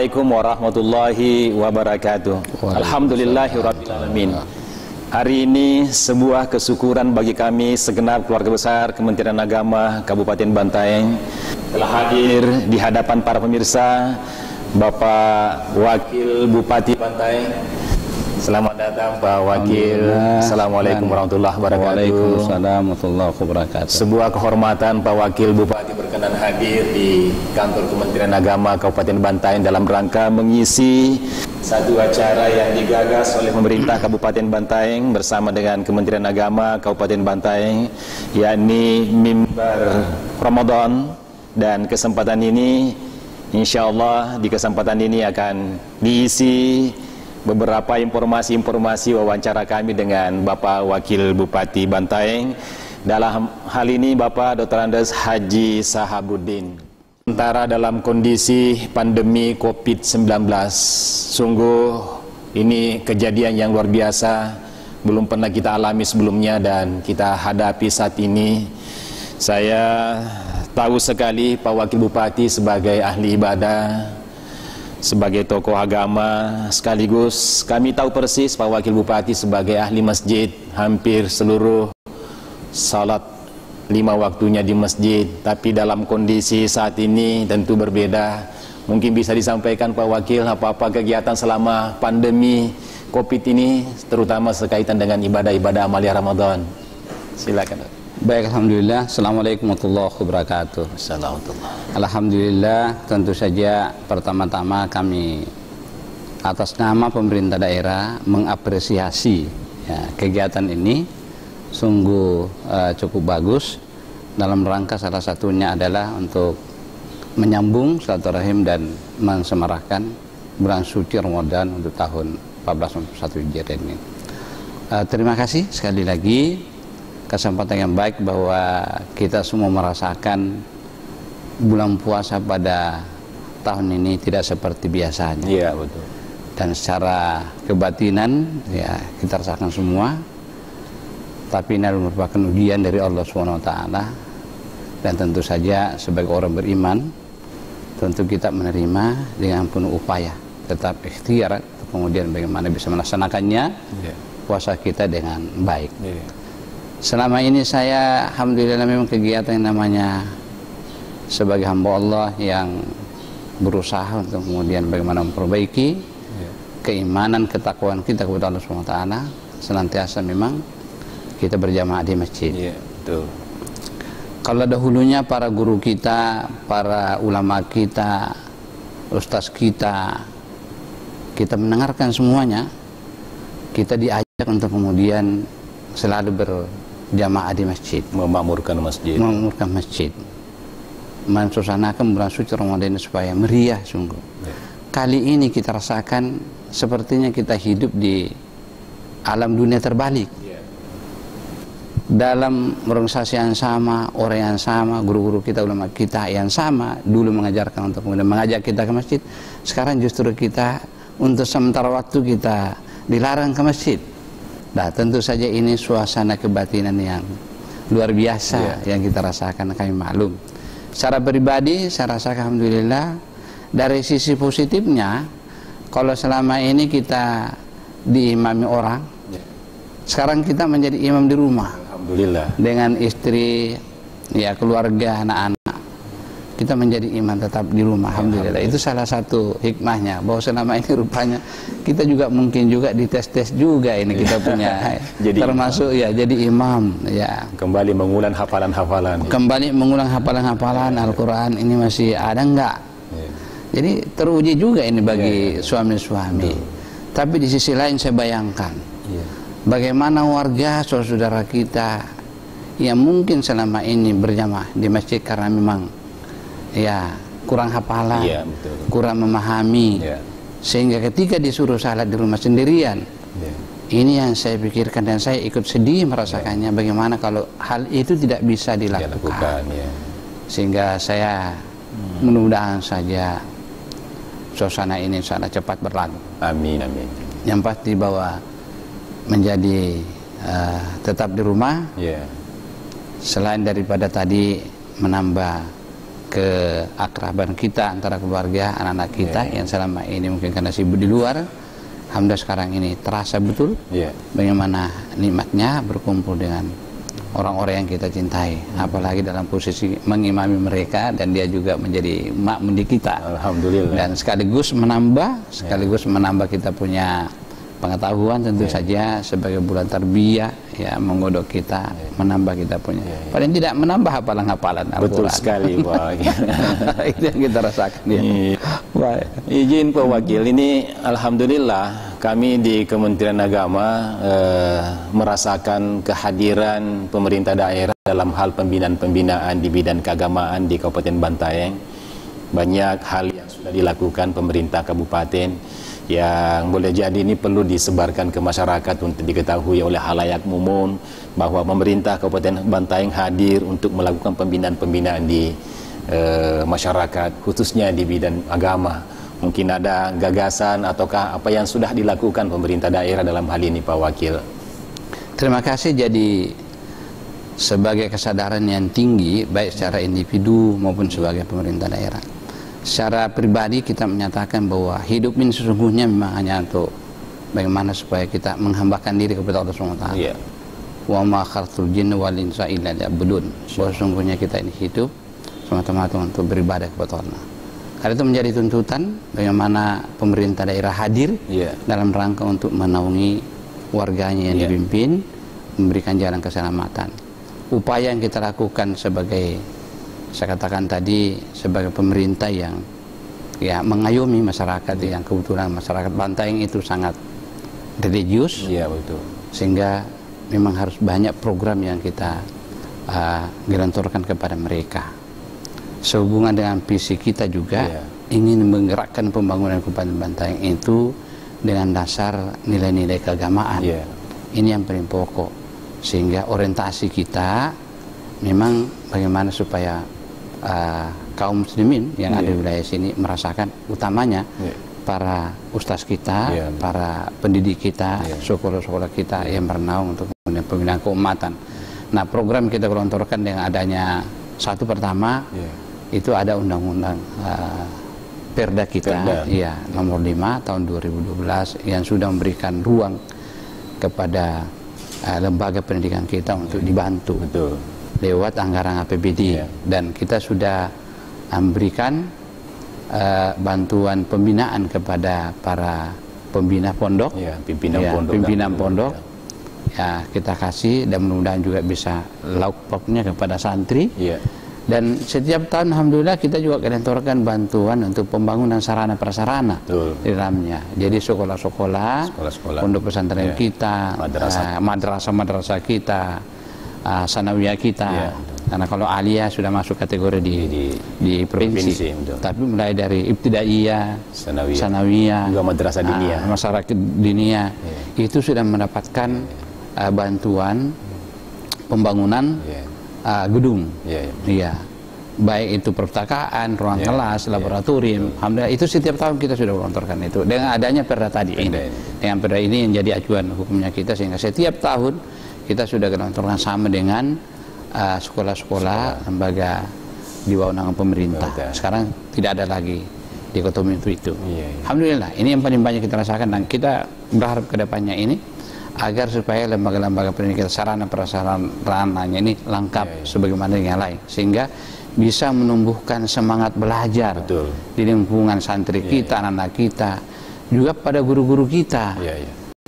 Assalamualaikum warahmatullahi wabarakatuh. Alhamdulillahirabbil alamin. Hari ini sebuah kesyukuran bagi kami segenap keluarga besar Kementerian Agama Kabupaten Bantaeng telah hadir di hadapan para pemirsa, Bapak Wakil Bupati Bantaeng. Selamat datang Pak Wakil. Assalamualaikum warahmatullahi wabarakatuh. Waalaikumsalam warahmatullahi wabarakatuh. Sebuah kehormatan Pak Wakil Bupati berkenan hadir di kantor Kementerian Agama Kabupaten Bantaeng dalam rangka mengisi satu acara yang digagas oleh pemerintah Kabupaten Bantaeng bersama dengan Kementerian Agama Kabupaten Bantaeng, yakni Mimbar Ramadan. Dan kesempatan ini, insya Allah di kesempatan ini akan diisi beberapa informasi-informasi wawancara kami dengan Bapak Wakil Bupati Bantaeng. Dalam hal ini Bapak Dr. Andes Haji Sahabuddin. Sementara dalam kondisi pandemi COVID-19, sungguh ini kejadian yang luar biasa, belum pernah kita alami sebelumnya dan kita hadapi saat ini. Saya tahu sekali Pak Wakil Bupati sebagai ahli ibadah, sebagai tokoh agama, sekaligus kami tahu persis Pak Wakil Bupati sebagai ahli masjid, hampir seluruh salat 5 waktunya di masjid. Tapi dalam kondisi saat ini tentu berbeda. Mungkin bisa disampaikan Pak Wakil apa-apa kegiatan selama pandemi COVID ini, terutama sekaitan dengan ibadah-ibadah amalia Ramadan. Silakan. Baik, alhamdulillah. Assalamualaikum warahmatullahi wabarakatuh. Alhamdulillah, tentu saja pertama-tama kami atas nama pemerintah daerah mengapresiasi kegiatan ini sungguh cukup bagus. Dalam rangka salah satunya adalah untuk menyambung silaturahim dan mensemarakan bulan suci Ramadan untuk tahun 1441 Hijriah ini. Terima kasih sekali lagi. Kesempatan yang baik bahwa kita semua merasakan bulan puasa pada tahun ini tidak seperti biasanya. Iya, betul. Dan secara kebatinan ya kita rasakan semua. Tapi ini adalah merupakan ujian dari Allah SWT. Dan tentu saja sebagai orang beriman, tentu kita menerima dengan penuh upaya, tetap ikhtiar, kemudian bagaimana bisa melaksanakannya puasa kita dengan baik. Selama ini saya alhamdulillah memang kegiatan yang namanya sebagai hamba Allah yang berusaha untuk kemudian bagaimana memperbaiki keimanan, ketakwaan kita kepada Allah SWT, senantiasa memang kita berjamaah di masjid. Betul. Kalau dahulunya para guru kita, para ulama kita, ustaz kita mendengarkan semuanya, kita diajak untuk kemudian selalu berjamaah di masjid, Memakmurkan masjid. Mensusanakan bulan suci Ramadan ini supaya meriah sungguh. Kali ini kita rasakan sepertinya kita hidup di alam dunia terbalik. Dalam organisasi yang sama, orang yang sama, guru-guru kita, ulama kita yang sama, dulu mengajarkan untuk kemudian mengajak kita ke masjid. Sekarang justru kita untuk sementara waktu kita dilarang ke masjid. Nah, tentu saja ini suasana kebatinan yang luar biasa yang kita rasakan, kami maklum. Secara pribadi saya rasa alhamdulillah dari sisi positifnya, kalau selama ini kita diimami orang, sekarang kita menjadi imam di rumah. Alhamdulillah. Dengan istri, ya keluarga, anak-anak, kita menjadi imam tetap di rumah. Alhamdulillah. Itu salah satu hikmahnya, bahwa selama ini rupanya kita juga mungkin juga dites-tes juga ini kita punya jadi termasuk imam. Jadi imam kembali mengulang hafalan-hafalan. Kembali mengulang hafalan-hafalan Al-Quran ini masih ada enggak? Jadi teruji juga ini bagi suami-suami. Tapi di sisi lain saya bayangkan bagaimana warga saudara kita yang mungkin selama ini berjamaah di masjid karena memang kurang hafalan, kurang memahami, sehingga ketika disuruh salat di rumah sendirian, ini yang saya pikirkan dan saya ikut sedih merasakannya. Bagaimana kalau hal itu tidak bisa dilakukan? Sehingga saya mudah-mudahan saja suasana ini sangat cepat berlalu. Amin, amin. Yang pasti bahwa menjadi tetap di rumah, selain daripada tadi menambah keakraban kita antara keluarga, anak-anak kita yang selama ini mungkin karena sibuk di luar, alhamdulillah sekarang ini terasa betul bagaimana nikmatnya berkumpul dengan orang-orang yang kita cintai, apalagi dalam posisi mengimami mereka dan dia juga menjadi makmum di kita. Alhamdulillah. Dan sekaligus menambah kita punya pengetahuan tentu saja sebagai bulan tarbiyah ya, menggodok kita, menambah kita punya paling tidak menambah hafalan-hafalan Al-Quran. Betul sekali Pak. Itu yang kita rasakan ya. Izin Pak Wakil, ini alhamdulillah kami di Kementerian Agama merasakan kehadiran pemerintah daerah dalam hal pembinaan-pembinaan di bidang keagamaan di Kabupaten Bantaeng. Banyak hal yang sudah dilakukan pemerintah kabupaten yang boleh jadi ini perlu disebarkan ke masyarakat untuk diketahui oleh halayak umum bahwa pemerintah Kabupaten Bantaeng hadir untuk melakukan pembinaan-pembinaan di masyarakat, khususnya di bidang agama. Mungkin ada gagasan ataukah apa yang sudah dilakukan pemerintah daerah dalam hal ini Pak Wakil? Terima kasih. Jadi sebagai kesadaran yang tinggi baik secara individu maupun sebagai pemerintah daerah, secara pribadi kita menyatakan bahwa hidup ini sesungguhnya memang hanya untuk bagaimana supaya kita menghambakan diri kepada Allah SWT. Wa ma khalaqtul jinna wal insa illa liya'budun. Bahwa sesungguhnya kita ini hidup semata-mata untuk beribadah kepada Allah. Karena itu menjadi tuntutan bagaimana pemerintah daerah hadir dalam rangka untuk menaungi warganya yang dipimpin, memberikan jalan keselamatan. Upaya yang kita lakukan sebagai, saya katakan tadi, sebagai pemerintah yang mengayomi masyarakat yang kebetulan masyarakat Bantaeng itu sangat religius, betul. Sehingga memang harus banyak program yang kita gelontorkan kepada mereka. Sehubungan dengan visi kita juga ingin menggerakkan pembangunan Kabupaten Bantaeng itu dengan dasar nilai-nilai keagamaan. Ini yang paling pokok, sehingga orientasi kita memang bagaimana supaya kaum muslimin yang ada di wilayah sini merasakan, utamanya para ustaz kita, para pendidik kita, sekolah-sekolah kita yang bernaung untuk pembinaan keumatan. Nah, program kita gelontorkan dengan adanya satu pertama itu ada undang-undang Perda kita, nomor 5 tahun 2012 yang sudah memberikan ruang kepada lembaga pendidikan kita untuk dibantu lewat anggaran APBD, dan kita sudah memberikan bantuan pembinaan kepada para pembina pondok, pimpinan pondok. Ya, kita kasih dan mudah-mudahan juga bisa lauk pauknya kepada santri. Dan setiap tahun alhamdulillah kita juga gelontorkan bantuan untuk pembangunan sarana prasarana di dalamnya. Jadi sekolah-sekolah, pondok pesantren kita, madrasah kita, sanawiyah kita. Karena kalau aliyah sudah masuk kategori di provinsi. Tapi mulai dari ibtidaiyah, sanawiyah, juga madrasah diniyah, masyarakat diniyah, itu sudah mendapatkan bantuan pembangunan gedung, baik itu perpustakaan, ruang kelas, laboratorium. Alhamdulillah itu setiap tahun kita sudah gelontorkan itu dengan adanya perda tadi dengan perda ini yang jadi acuan hukumnya kita, sehingga setiap tahun kita sudah gelontorkan sama dengan sekolah-sekolah lembaga di bawah naungan pemerintah. Sekarang tidak ada lagi dikotomi itu. Alhamdulillah ini yang paling banyak kita rasakan, dan kita berharap kedepannya ini agar supaya lembaga-lembaga pendidikan sarana prasarananya ini lengkap sebagaimana yang lain, sehingga bisa menumbuhkan semangat belajar di lingkungan santri kita, anak-anak kita, juga pada guru-guru kita.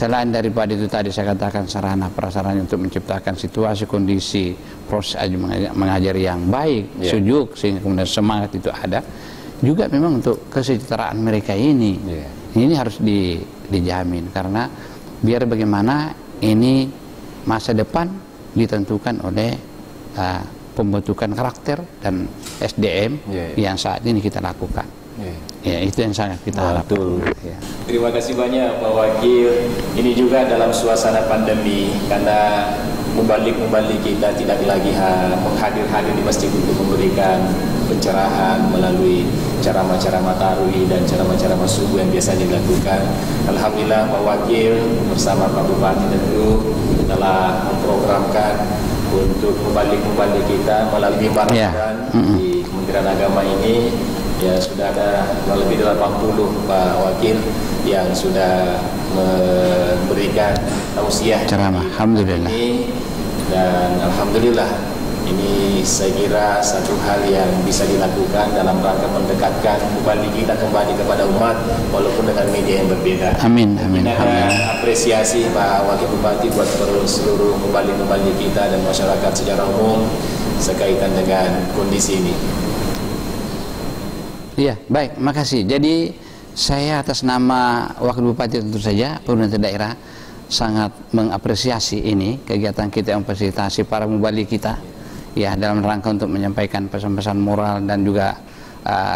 Selain daripada itu tadi saya katakan sarana prasarana untuk menciptakan situasi kondisi proses mengajar yang baik, sejuk, sehingga kemudian semangat itu ada, juga memang untuk kesejahteraan mereka ini harus dijamin, karena biar bagaimana ini masa depan ditentukan oleh pembentukan karakter dan SDM yang saat ini kita lakukan. Itu yang sangat kita harapkan. Terima kasih banyak Pak Wakil. Ini juga dalam suasana pandemi, karena mubalik kita tidak lagi hadir di masjid untuk memberikan pencerahan melalui ceramah-ceramah tarawih dan ceramah-ceramah subuh yang biasa dilakukan. Alhamdulillah Pak Wakil bersama Pak Bupati tentu telah memprogramkan untuk mubalik kita melalui maraton di Kementerian Agama ini ya sudah ada kurang lebih 80 Pak Wakil yang sudah memberikan tausiah ceramah. Alhamdulillah. Ini, dan alhamdulillah ini saya kira satu hal yang bisa dilakukan dalam rangka mendekatkan kembali kita kembali kepada umat walaupun dengan media yang berbeda. Amin, amin, amin. Apresiasi Pak Wakil Bupati buat seluruh kembali kita dan masyarakat secara umum sekaitan dengan kondisi ini. Iya, baik, makasih. Jadi saya atas nama Wakil Bupati tentu saja pemerintah daerah sangat mengapresiasi ini kegiatan kita yang memfasilitasi para mubalik kita ya dalam rangka untuk menyampaikan pesan-pesan moral dan juga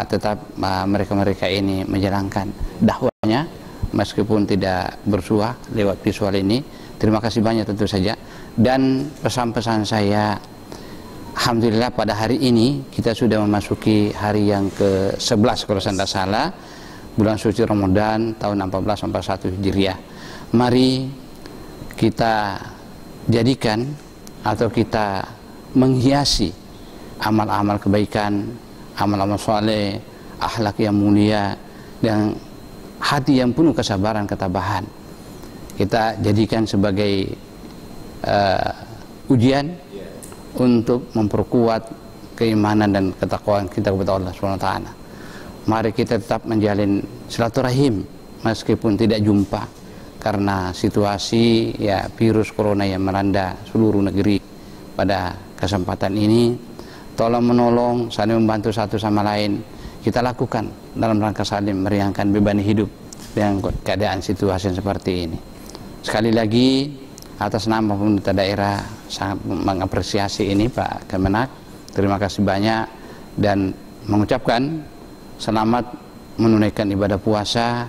tetap mereka-mereka ini menjalankan dakwahnya meskipun tidak bersuah lewat visual ini. Terima kasih banyak tentu saja. Dan pesan-pesan saya, alhamdulillah pada hari ini kita sudah memasuki hari yang ke-11 kalau saya tidak salah, bulan suci Ramadan tahun 1441 Hijriah. Mari kita jadikan atau kita menghiasi amal-amal kebaikan, amal-amal soleh, akhlak yang mulia, dan hati yang penuh kesabaran, ketabahan. Kita jadikan sebagai ujian untuk memperkuat keimanan dan ketakwaan kita kepada Allah SWT. Mari kita tetap menjalin silaturahim meskipun tidak jumpa karena situasi ya virus corona yang melanda seluruh negeri pada kesempatan ini. Tolong menolong, saling membantu satu sama lain kita lakukan dalam rangka saling meringankan beban hidup dengan keadaan situasi yang seperti ini. Sekali lagi atas nama pemerintah daerah sangat mengapresiasi ini Pak Kemenak. Terima kasih banyak dan mengucapkan selamat menunaikan ibadah puasa.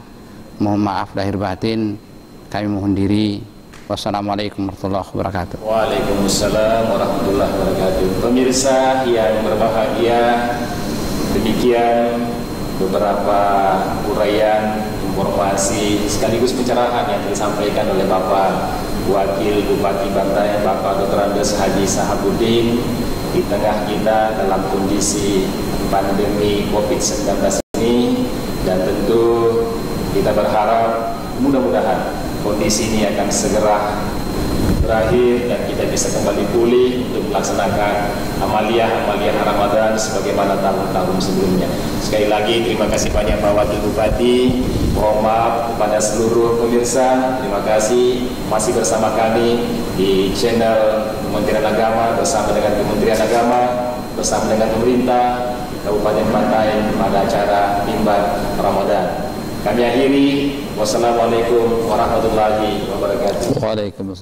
Mohon maaf lahir batin, kami mohon diri. Wassalamualaikum warahmatullahi wabarakatuh. Waalaikumsalam warahmatullahi wabarakatuh. Pemirsa yang berbahagia, demikian beberapa uraian, informasi sekaligus pencerahan yang disampaikan oleh Bapak Wakil Bupati Bantaeng, Bapak Dr. Andes Haji Sahabuddin di tengah kita dalam kondisi pandemi COVID-19 ini, dan tentu kita berharap mudah-mudahan kondisi ini akan segera berakhir dan kita bisa kembali pulih untuk melaksanakan amaliyah Ramadan sebagaimana tahun-tahun sebelumnya. Sekali lagi terima kasih banyak Pak Wakil Bupati. Mohon maaf kepada seluruh pemirsa. Terima kasih masih bersama kami di channel Kementerian Agama bersama dengan Kementerian Agama bersama dengan pemerintah Kabupaten Bantaeng pada acara Mimbar Ramadan. Kami akhiri. Wassalamualaikum warahmatullahi wabarakatuh. Waalaikumsalam.